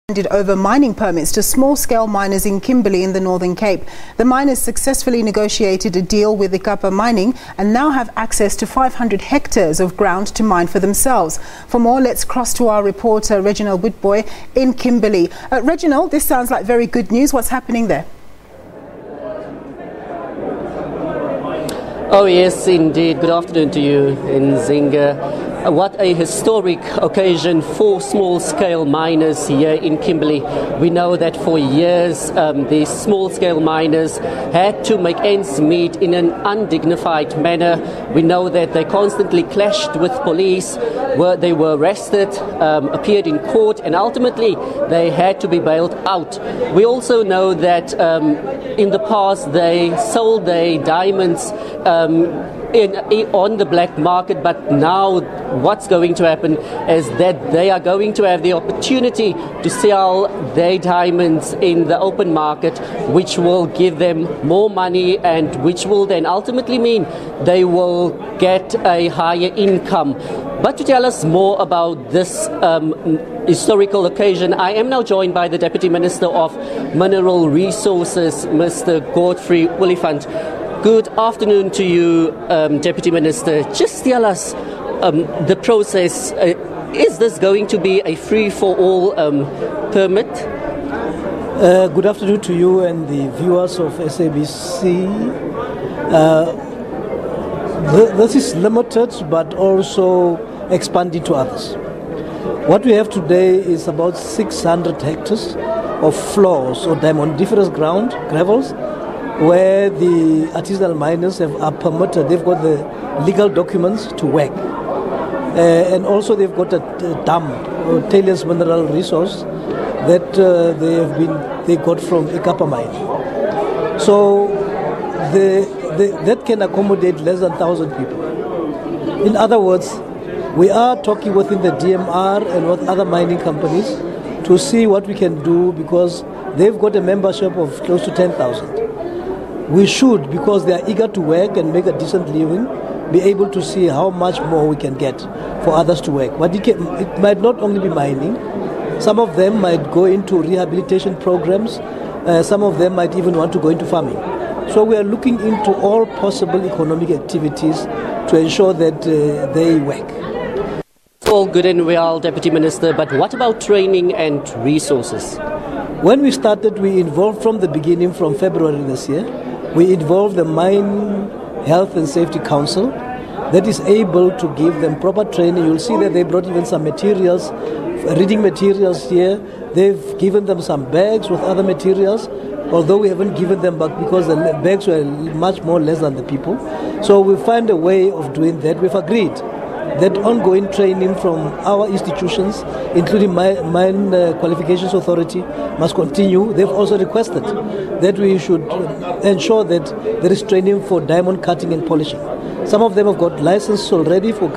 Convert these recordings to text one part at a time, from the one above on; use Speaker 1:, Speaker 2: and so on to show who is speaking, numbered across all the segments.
Speaker 1: Handed over mining permits to small-scale miners in Kimberley in the Northern Cape. The miners successfully negotiated a deal with Ekapa Mining and now have access to 500 hectares of ground to mine for themselves. For more, let's cross to our reporter Reginald Witbooi in Kimberley. Reginald, this sounds like very good news. What's happening there?
Speaker 2: Oh yes, indeed. Good afternoon to you, Nzinga. What a historic occasion for small-scale miners here in Kimberley. We know that for years the small-scale miners had to make ends meet in an undignified manner. We know that they constantly clashed with police, they were arrested, appeared in court, and ultimately they had to be bailed out. We also know that in the past they sold their diamonds on the black market, but now what's going to happen is that they are going to have the opportunity to sell their diamonds in the open market, which will give them more money and which will then ultimately mean they will get a higher income. But to tell us more about this historical occasion, I am now joined by the Deputy Minister of Mineral Resources, Mr. Godfrey Oliphant. Good afternoon to you, Deputy Minister. Just tell us the process. Is this going to be a free-for-all permit?
Speaker 3: Good afternoon to you and the viewers of SABC. This is limited but also expanding to others. What we have today is about 600 hectares of floors or diamondiferous ground, gravels, where the artisanal miners are permitted. They've got the legal documents to work. And also they've got a dam, or tailings mineral resource, that they got from Ekapa Mining. So that can accommodate less than 1,000 people. In other words, we are talking within the DMR and with other mining companies to see what we can do, because they've got a membership of close to 10,000. We should, because they are eager to work and make a decent living, be able to see how much more we can get for others to work. But it might not only be mining. Some of them might go into rehabilitation programs. Some of them might even want to go into farming. So we are looking into all possible economic activities to ensure that they work.
Speaker 2: All good and well, Deputy Minister, but what about training and resources?
Speaker 3: When we started, we involved from the beginning, from February this year, we involved the Mine Health and Safety Council that is able to give them proper training. You'll see that they brought even some materials, reading materials here. They've given them some bags with other materials, although we haven't given them back because the bags were much more less than the people. So we find a way of doing that. We've agreed that ongoing training from our institutions, including Mine Qualifications Authority, must continue. They've also requested that we should ensure that there is training for diamond cutting and polishing. Some of them have got licenses already for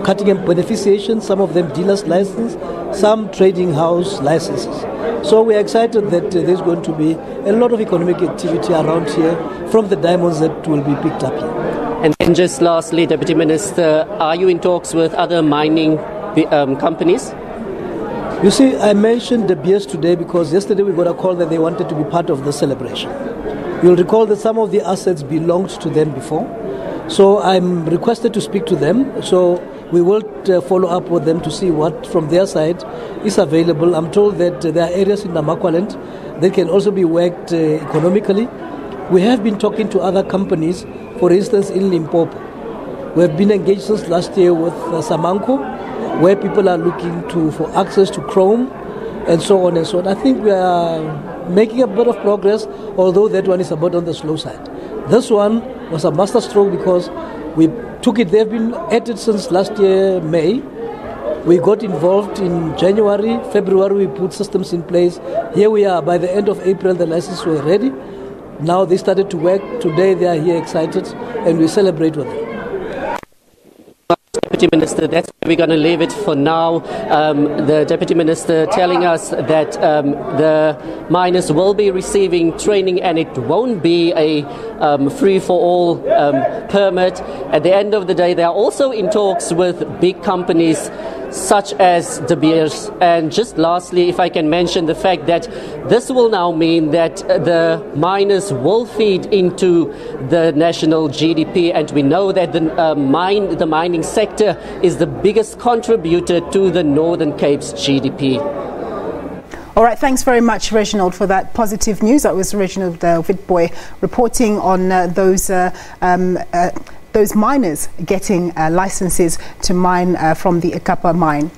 Speaker 3: cutting and beneficiation, some of them dealer's license, some trading house licenses. So we are excited that there's going to be a lot of economic activity around here from the diamonds that will be picked up here.
Speaker 2: And then just lastly, Deputy Minister, are you in talks with other mining companies?
Speaker 3: You see, I mentioned De Beers today because yesterday we got a call that they wanted to be part of the celebration. You'll recall that some of the assets belonged to them before. So I'm requested to speak to them. So we will follow up with them to see what from their side is available. I'm told that there are areas in Namakwaland that can also be worked economically. We have been talking to other companies, for instance in Limpopo. We have been engaged since last year with Samanco, where people are looking for access to chrome and so on and so on. I think we are making a bit of progress, although that one is a bit on the slow side. This one was a master stroke because we took it. They've been at it since last year, May. We got involved in January, February, we put systems in place. Here we are, by the end of April, the licenses were ready. Now they started to work. Today they are here excited and we celebrate with them.
Speaker 2: Deputy Minister, that's where we're going to leave it for now. The Deputy Minister telling us that the miners will be receiving training and it won't be a free-for-all permit. At the end of the day, they are also in talks with big companies such as De Beers. And just lastly, if I can mention the fact that this will now mean that the miners will feed into the national GDP, and we know that the mining sector is the biggest contributor to the Northern Cape's GDP.
Speaker 1: All right, thanks very much, Reginald, for that positive news. That was Reginald Witbooi reporting on those miners getting licenses to mine from the Ekapa mine.